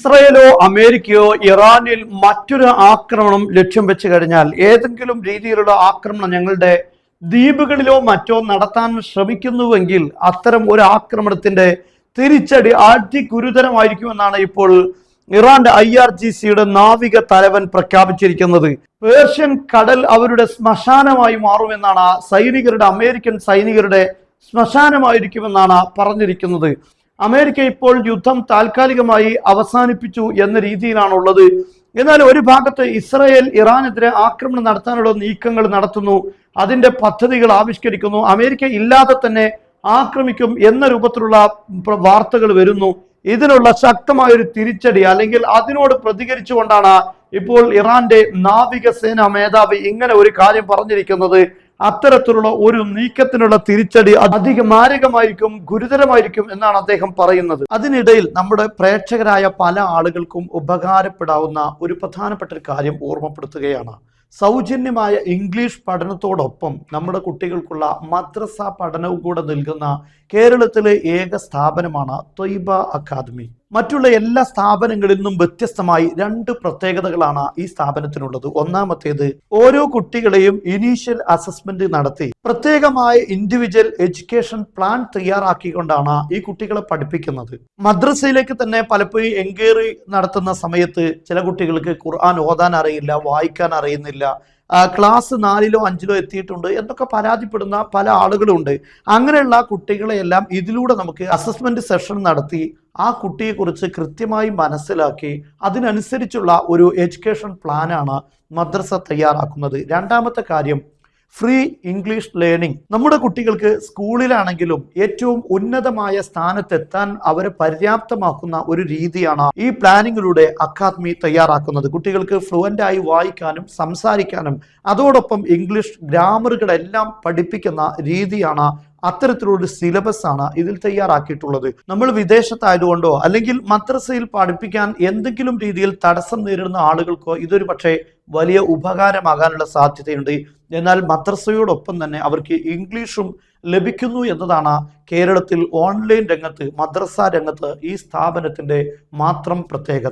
ഇസ്രയേലോ അമേരിക്കയോ ഇറാനിൽ മറ്റൊരു ആക്രമണം ലക്ഷ്യം വെച്ച് കഴിഞ്ഞാൽ, ഏതെങ്കിലും രീതിയിലുള്ള ആക്രമണം ഞങ്ങളുടെ ദ്വീപുകളിലോ മറ്റോ നടത്താൻ ശ്രമിക്കുന്നുവെങ്കിൽ അത്തരം ഒരു ആക്രമണത്തിന്റെ തിരിച്ചടി അതിഗുരുതരമായിരിക്കുമെന്നാണ് ഇപ്പോൾ ഇറാന്റെ IRGCയുടെ നാവിക തലവൻ പ്രഖ്യാപിച്ചിരിക്കുന്നത്. പേർഷ്യൻ കടൽ അവരുടെ ശ്മശാനമായി മാറുമെന്നാണ് അമേരിക്കൻ സൈനികരുടെ ശ്മശാനമായിരിക്കുമെന്നാണ് പറഞ്ഞിരിക്കുന്നത്. അമേരിക്ക ഇപ്പോൾ യുദ്ധം താൽക്കാലികമായി അവസാനിപ്പിച്ചു എന്ന രീതിയിലാണുള്ളത്. എന്നാൽ ഒരു ഭാഗത്ത് ഇസ്രായേൽ ഇറാനെതിരെ ആക്രമണം നടത്താനുള്ള നീക്കങ്ങൾ നടത്തുന്നു, അതിന്റെ പദ്ധതികൾ ആവിഷ്കരിക്കുന്നു. അമേരിക്ക ഇല്ലാതെ തന്നെ ആക്രമിക്കും എന്ന രൂപത്തിലുള്ള വാർത്തകൾ വരുന്നു. ഇതിനുള്ള ശക്തമായൊരു തിരിച്ചടി അല്ലെങ്കിൽ അതിനോട് പ്രതികരിച്ചുകൊണ്ടാണ് ഇപ്പോൾ ഇറാന്റെ നാവികസേനാ മേധാവി ഇങ്ങനെ ഒരു കാര്യം പറഞ്ഞിരിക്കുന്നത്. അത്തരത്തിലുള്ള ഒരു നീക്കത്തിനുള്ള തിരിച്ചടി അധികം മാരകമായിരിക്കും, ഗുരുതരമായിരിക്കും എന്നാണ് അദ്ദേഹം പറയുന്നത്. അതിനിടയിൽ നമ്മുടെ പ്രേക്ഷകരായ പല ആളുകൾക്കും ഉപകാരപ്പെടാവുന്ന ഒരു പ്രധാനപ്പെട്ട ഒരു കാര്യം ഓർമ്മപ്പെടുത്തുകയാണ്. സൗജന്യമായ ഇംഗ്ലീഷ് പഠനത്തോടൊപ്പം നമ്മുടെ കുട്ടികൾക്കുള്ള മദ്രസ പഠനവും കൂടെ നൽകുന്ന കേരളത്തിലെ ഏക സ്ഥാപനമാണ് ത്വയ്ബ അക്കാദമി. മറ്റുള്ള എല്ലാ സ്ഥാപനങ്ങളിൽ നിന്നും വ്യത്യസ്തമായി രണ്ട് പ്രത്യേകതകളാണ് ഈ സ്ഥാപനത്തിനുള്ളത്. ഒന്നാമത്തേത്, ഓരോ കുട്ടികളെയും ഇനീഷ്യൽ അസസ്മെന്റ് നടത്തി പ്രത്യേകമായ ഇൻഡിവിജ്വൽ എഡ്യൂക്കേഷൻ പ്ലാൻ തയ്യാറാക്കിക്കൊണ്ടാണ് ഈ കുട്ടികളെ പഠിപ്പിക്കുന്നത്. മദ്രസയിലേക്ക് തന്നെ പലപ്പോഴും എൻക്വയറി നടത്തുന്ന സമയത്ത് ചില കുട്ടികൾക്ക് ഖുർആൻ ഓതാൻ അറിയില്ല, വായിക്കാൻ അറിയുന്നില്ല, ക്ലാസ് 4ലോ 5ലോ എത്തിയിട്ടുണ്ട് എന്നൊക്കെ പരാതിപ്പെടുന്ന പല ആളുകളുണ്ട്. അങ്ങനെയുള്ള കുട്ടികളെയെല്ലാം ഇതിലൂടെ നമുക്ക് അസസ്മെന്റ് സെഷൻ നടത്തി ആ കുട്ടിയെക്കുറിച്ച് കൃത്യമായി മനസ്സിലാക്കി അതിനനുസരിച്ചുള്ള ഒരു എഡ്യൂക്കേഷൻ പ്ലാനാണ് മദ്രസ തയ്യാറാക്കുന്നത്. രണ്ടാമത്തെ കാര്യം, ഫ്രീ ഇംഗ്ലീഷ് ലേണിംഗ്. നമ്മുടെ കുട്ടികൾക്ക് സ്കൂളിലാണെങ്കിലും ഏറ്റവും ഉന്നതമായ സ്ഥാനത്തെത്താൻ അവരെ പര്യാപ്തമാക്കുന്ന ഒരു രീതിയാണ് ഈ പ്ലാനിങ്ങിലൂടെ അക്കാദമി തയ്യാറാക്കുന്നത്. കുട്ടികൾക്ക് ഫ്ലുവൻ്റ് ആയി വായിക്കാനും സംസാരിക്കാനും അതോടൊപ്പം ഇംഗ്ലീഷ് ഗ്രാമറുകളെല്ലാം പഠിപ്പിക്കുന്ന രീതിയാണ്, അത്തരത്തിലുള്ള സിലബസ് ആണ് ഇതിൽ തയ്യാറാക്കിയിട്ടുള്ളത്. നമ്മൾ വിദേശത്തായതുകൊണ്ടോ അല്ലെങ്കിൽ മദ്രസയിൽ പഠിപ്പിക്കാൻ എന്തെങ്കിലും രീതിയിൽ തടസ്സം നേരിടുന്ന ആളുകൾക്കോ ഇതൊരു പക്ഷേ വലിയ ഉപകാരമാകാനുള്ള സാധ്യതയുണ്ട്. എന്നാൽ മദ്രസയോടൊപ്പം തന്നെ അവർക്ക് ഇംഗ്ലീഷും ലഭിക്കുന്നു എന്നതാണ് കേരളത്തിൽ ഓൺലൈൻ രംഗത്ത്, മദ്രസ രംഗത്ത് ഈ സ്ഥാപനത്തിന്റെ മാത്രം പ്രത്യേകത.